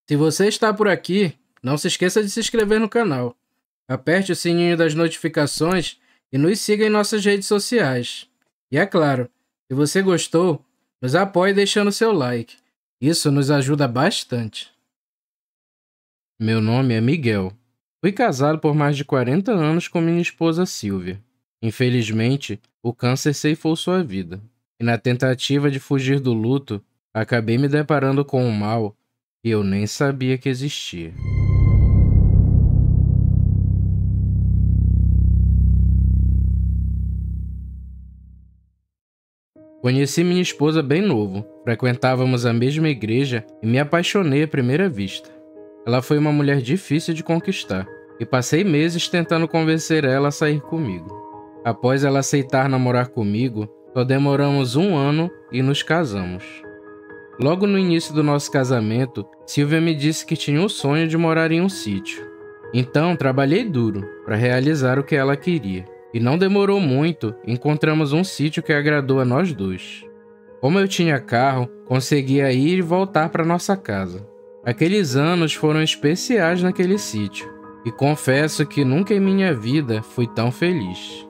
Se você está por aqui, não se esqueça de se inscrever no canal. Aperte o sininho das notificações e nos siga em nossas redes sociais. E é claro, se você gostou, nos apoie deixando seu like. Isso nos ajuda bastante. Meu nome é Miguel. Fui casado por mais de 40 anos com minha esposa Silvia. Infelizmente, o câncer ceifou sua vida. E na tentativa de fugir do luto, acabei me deparando com um mal que eu nem sabia que existia. Conheci minha esposa bem novo, frequentávamos a mesma igreja e me apaixonei à primeira vista. Ela foi uma mulher difícil de conquistar e passei meses tentando convencer ela a sair comigo. Após ela aceitar namorar comigo, só demoramos 1 ano e nos casamos. Logo no início do nosso casamento, Silvia me disse que tinha o sonho de morar em um sítio. Então, trabalhei duro para realizar o que ela queria. E não demorou muito, encontramos um sítio que agradou a nós dois. Como eu tinha carro, conseguia ir e voltar para nossa casa. Aqueles anos foram especiais naquele sítio, e confesso que nunca em minha vida fui tão feliz.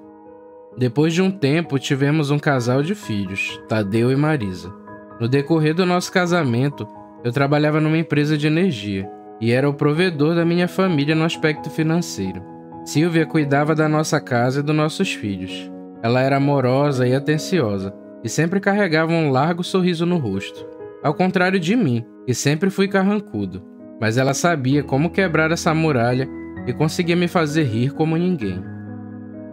Depois de um tempo, tivemos um casal de filhos, Tadeu e Marisa. No decorrer do nosso casamento, eu trabalhava numa empresa de energia, e era o provedor da minha família no aspecto financeiro. Silvia cuidava da nossa casa e dos nossos filhos. Ela era amorosa e atenciosa, e sempre carregava um largo sorriso no rosto. Ao contrário de mim, que sempre fui carrancudo, mas ela sabia como quebrar essa muralha e conseguia me fazer rir como ninguém.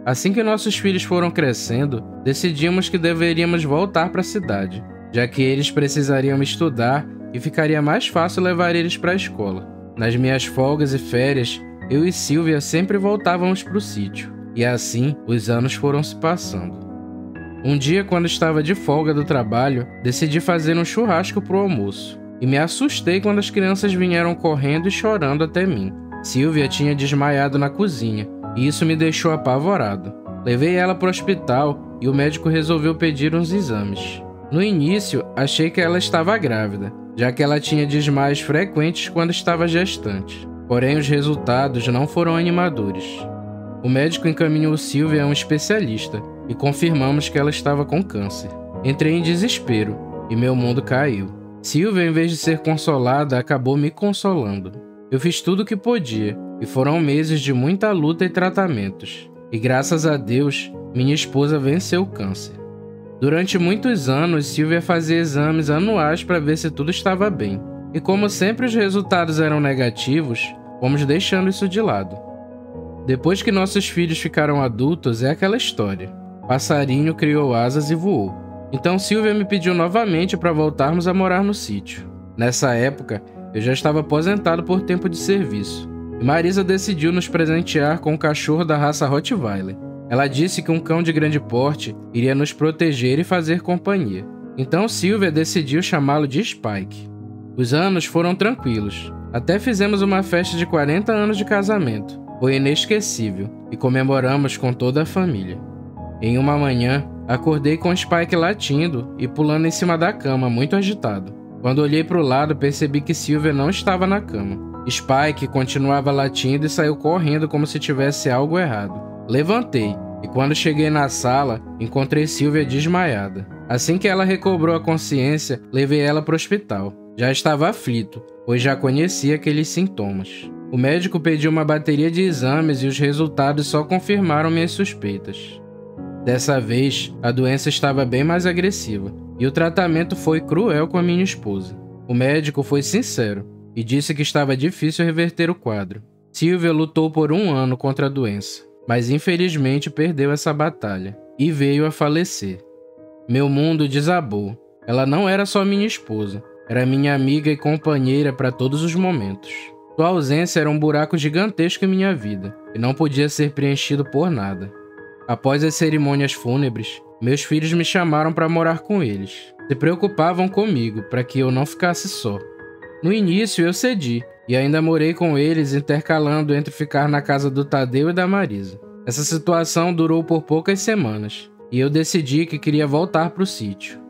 Assim que nossos filhos foram crescendo, decidimos que deveríamos voltar para a cidade, já que eles precisariam estudar e ficaria mais fácil levar eles para a escola. Nas minhas folgas e férias, eu e Silvia sempre voltávamos para o sítio, e assim os anos foram se passando. Um dia, quando estava de folga do trabalho, decidi fazer um churrasco para o almoço, e me assustei quando as crianças vieram correndo e chorando até mim. Silvia tinha desmaiado na cozinha, e isso me deixou apavorado. Levei ela para o hospital e o médico resolveu pedir uns exames. No início, achei que ela estava grávida, já que ela tinha desmaios frequentes quando estava gestante. Porém, os resultados não foram animadores. O médico encaminhou Silvia a um especialista e confirmamos que ela estava com câncer. Entrei em desespero e meu mundo caiu. Silvia, em vez de ser consolada, acabou me consolando. Eu fiz tudo o que podia e foram meses de muita luta e tratamentos. E graças a Deus, minha esposa venceu o câncer. Durante muitos anos, Silvia fazia exames anuais para ver se tudo estava bem. E como sempre os resultados eram negativos, fomos deixando isso de lado. Depois que nossos filhos ficaram adultos, é aquela história. Passarinho criou asas e voou. Então Silvia me pediu novamente para voltarmos a morar no sítio. Nessa época, eu já estava aposentado por tempo de serviço. E Marisa decidiu nos presentear com um cachorro da raça Rottweiler. Ela disse que um cão de grande porte iria nos proteger e fazer companhia. Então Silvia decidiu chamá-lo de Spike. Os anos foram tranquilos. Até fizemos uma festa de 40 anos de casamento. Foi inesquecível e comemoramos com toda a família. Em uma manhã, acordei com Spike latindo e pulando em cima da cama, muito agitado. Quando olhei para o lado, percebi que Silvia não estava na cama. Spike continuava latindo e saiu correndo como se tivesse algo errado. Levantei e quando cheguei na sala, encontrei Silvia desmaiada. Assim que ela recobrou a consciência, levei ela para o hospital. Já estava aflito, pois já conhecia aqueles sintomas. O médico pediu uma bateria de exames e os resultados só confirmaram minhas suspeitas. Dessa vez, a doença estava bem mais agressiva, e o tratamento foi cruel com a minha esposa. O médico foi sincero e disse que estava difícil reverter o quadro. Silvia lutou por 1 ano contra a doença, mas infelizmente perdeu essa batalha e veio a falecer. Meu mundo desabou. Ela não era só minha esposa. Era minha amiga e companheira para todos os momentos. Sua ausência era um buraco gigantesco em minha vida, e não podia ser preenchido por nada. Após as cerimônias fúnebres, meus filhos me chamaram para morar com eles. Se preocupavam comigo para que eu não ficasse só. No início eu cedi, e ainda morei com eles intercalando entre ficar na casa do Tadeu e da Marisa. Essa situação durou por poucas semanas, e eu decidi que queria voltar para o sítio.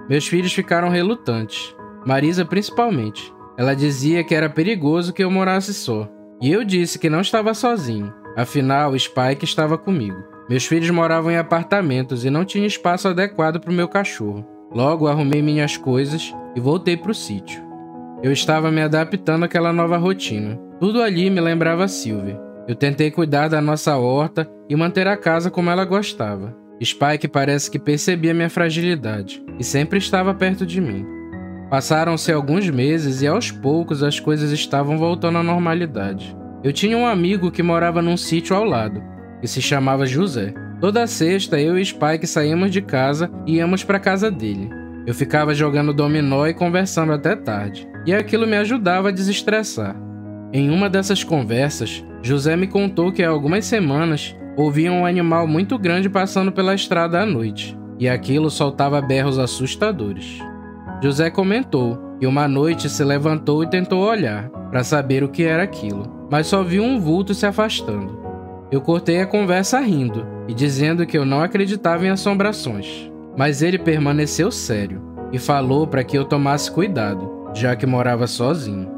Meus filhos ficaram relutantes. Marisa principalmente, Ela dizia que era perigoso que eu morasse só. E eu disse que não estava sozinho. Afinal, Spike estava comigo. Meus filhos moravam em apartamentos e não tinha espaço adequado para o meu cachorro. Logo, arrumei minhas coisas e voltei para o sítio. Eu estava me adaptando àquela nova rotina. Tudo ali me lembrava Sylvie. Eu tentei cuidar da nossa horta e manter a casa como ela gostava. Spike parece que percebia minha fragilidade e sempre estava perto de mim. Passaram-se alguns meses e aos poucos as coisas estavam voltando à normalidade. Eu tinha um amigo que morava num sítio ao lado, que se chamava José. Toda sexta eu e Spike saímos de casa e íamos para a casa dele. Eu ficava jogando dominó e conversando até tarde, e aquilo me ajudava a desestressar. Em uma dessas conversas, José me contou que há algumas semanas ouvia um animal muito grande passando pela estrada à noite, e aquilo soltava berros assustadores. José comentou que uma noite se levantou e tentou olhar, para saber o que era aquilo, mas só viu um vulto se afastando. Eu cortei a conversa rindo e dizendo que eu não acreditava em assombrações, mas ele permaneceu sério e falou para que eu tomasse cuidado, já que morava sozinho.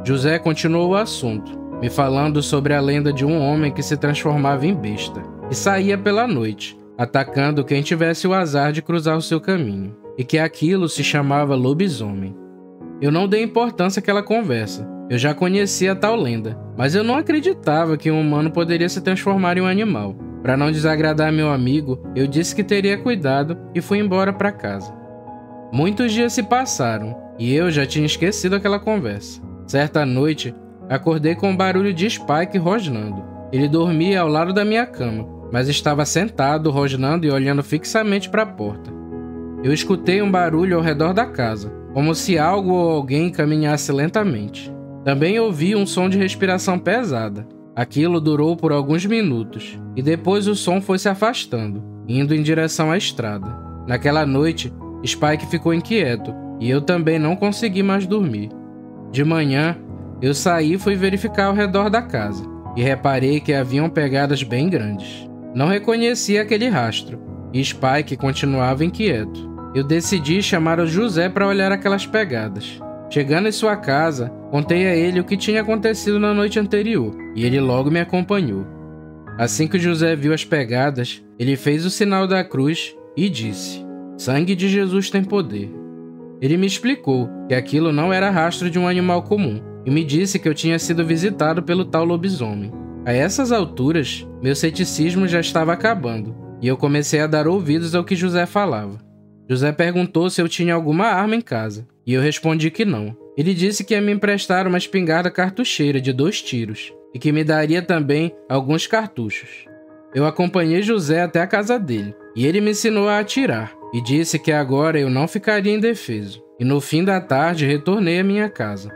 José continuou o assunto, me falando sobre a lenda de um homem que se transformava em besta e saía pela noite, atacando quem tivesse o azar de cruzar o seu caminho, e que aquilo se chamava lobisomem. Eu não dei importância àquela conversa. Eu já conhecia a tal lenda, mas eu não acreditava que um humano poderia se transformar em um animal. Para não desagradar meu amigo, eu disse que teria cuidado e fui embora para casa. Muitos dias se passaram e eu já tinha esquecido aquela conversa. Certa noite, acordei com um barulho de Spike rosnando. Ele dormia ao lado da minha cama, mas estava sentado, rosnando e olhando fixamente para a porta. Eu escutei um barulho ao redor da casa, como se algo ou alguém caminhasse lentamente. Também ouvi um som de respiração pesada. Aquilo durou por alguns minutos, e depois o som foi se afastando, indo em direção à estrada. Naquela noite, Spike ficou inquieto, e eu também não consegui mais dormir. De manhã, eu saí e fui verificar ao redor da casa, e reparei que haviam pegadas bem grandes. Não reconheci aquele rastro, e Spike continuava inquieto. Eu decidi chamar o José para olhar aquelas pegadas. Chegando em sua casa, contei a ele o que tinha acontecido na noite anterior, e ele logo me acompanhou. Assim que o José viu as pegadas, ele fez o sinal da cruz e disse: "Sangue de Jesus tem poder." Ele me explicou que aquilo não era rastro de um animal comum, e me disse que eu tinha sido visitado pelo tal lobisomem. A essas alturas, meu ceticismo já estava acabando, e eu comecei a dar ouvidos ao que José falava. José perguntou se eu tinha alguma arma em casa, e eu respondi que não. Ele disse que ia me emprestar uma espingarda cartucheira de 2 tiros, e que me daria também alguns cartuchos. Eu acompanhei José até a casa dele, e ele me ensinou a atirar, e disse que agora eu não ficaria indefeso, e no fim da tarde retornei à minha casa.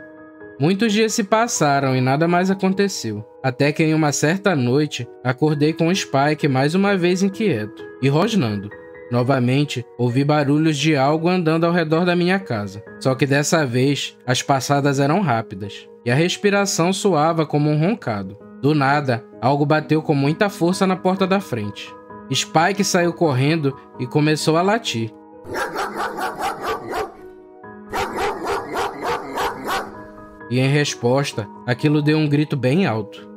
Muitos dias se passaram e nada mais aconteceu, até que em uma certa noite acordei com o Spike mais uma vez inquieto e rosnando. Novamente, ouvi barulhos de algo andando ao redor da minha casa, só que dessa vez as passadas eram rápidas e a respiração soava como um roncado. Do nada, algo bateu com muita força na porta da frente. Spike saiu correndo e começou a latir. E em resposta, aquilo deu um grito bem alto.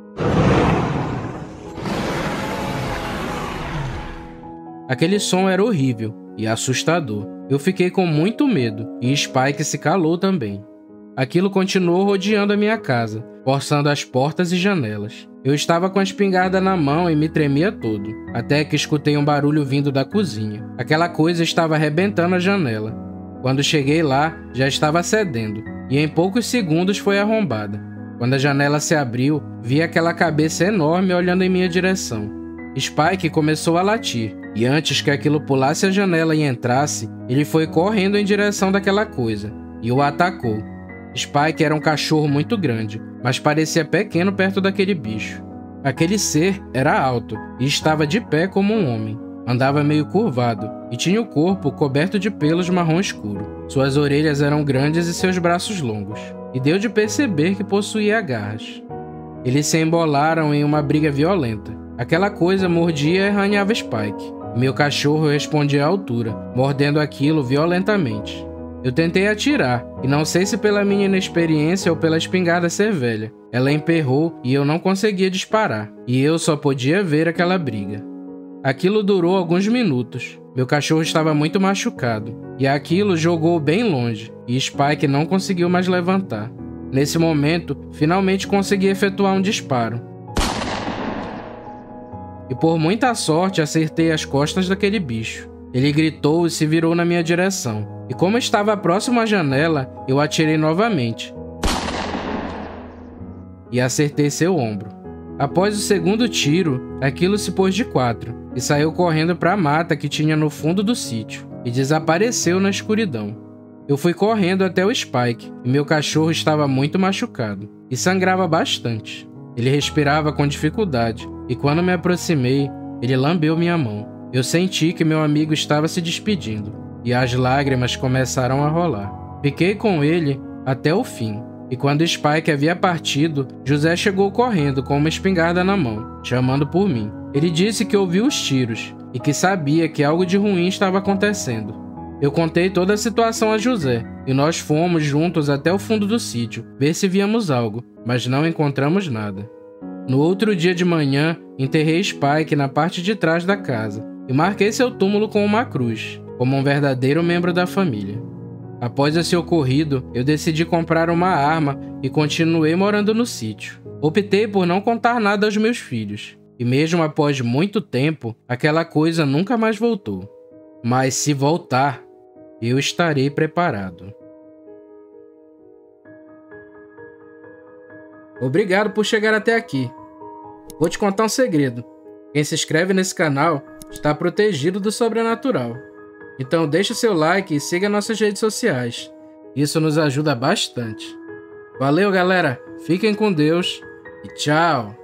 Aquele som era horrível e assustador. Eu fiquei com muito medo e Spike se calou também. Aquilo continuou rodeando a minha casa, forçando as portas e janelas. Eu estava com a espingarda na mão e me tremia todo, até que escutei um barulho vindo da cozinha. Aquela coisa estava arrebentando a janela. Quando cheguei lá, já estava cedendo, e em poucos segundos foi arrombada. Quando a janela se abriu, vi aquela cabeça enorme olhando em minha direção. Spike começou a latir, e antes que aquilo pulasse a janela e entrasse, ele foi correndo em direção daquela coisa, e o atacou. Spike era um cachorro muito grande, mas parecia pequeno perto daquele bicho. Aquele ser era alto, e estava de pé como um homem. Andava meio curvado, e tinha o corpo coberto de pelos marrom escuro. Suas orelhas eram grandes e seus braços longos, e deu de perceber que possuía garras. Eles se embolaram em uma briga violenta. Aquela coisa mordia e arranhava Spike. Meu cachorro respondia à altura, mordendo aquilo violentamente. Eu tentei atirar, e não sei se pela minha inexperiência ou pela espingarda ser velha. Ela emperrou e eu não conseguia disparar, e eu só podia ver aquela briga. Aquilo durou alguns minutos. Meu cachorro estava muito machucado, e aquilo jogou bem longe, e Spike não conseguiu mais levantar. Nesse momento, finalmente consegui efetuar um disparo. E por muita sorte acertei as costas daquele bicho. Ele gritou e se virou na minha direção. E como estava próximo à janela, eu atirei novamente. E acertei seu ombro. Após o segundo tiro, aquilo se pôs de 4 e saiu correndo para a mata que tinha no fundo do sítio e desapareceu na escuridão. Eu fui correndo até o Spike e meu cachorro estava muito machucado e sangrava bastante. Ele respirava com dificuldade e quando me aproximei, ele lambeu minha mão. Eu senti que meu amigo estava se despedindo e as lágrimas começaram a rolar. Fiquei com ele até o fim. E quando Spike havia partido, José chegou correndo com uma espingarda na mão, chamando por mim. Ele disse que ouviu os tiros e que sabia que algo de ruim estava acontecendo. Eu contei toda a situação a José e nós fomos juntos até o fundo do sítio, ver se víamos algo, mas não encontramos nada. No outro dia de manhã, enterrei Spike na parte de trás da casa e marquei seu túmulo com uma cruz, como um verdadeiro membro da família. Após esse ocorrido, eu decidi comprar uma arma e continuei morando no sítio. Optei por não contar nada aos meus filhos, e mesmo após muito tempo, aquela coisa nunca mais voltou. Mas se voltar, eu estarei preparado. Obrigado por chegar até aqui. Vou te contar um segredo. Quem se inscreve nesse canal está protegido do sobrenatural. Então deixa seu like e siga nossas redes sociais. Isso nos ajuda bastante. Valeu, galera. Fiquem com Deus e tchau.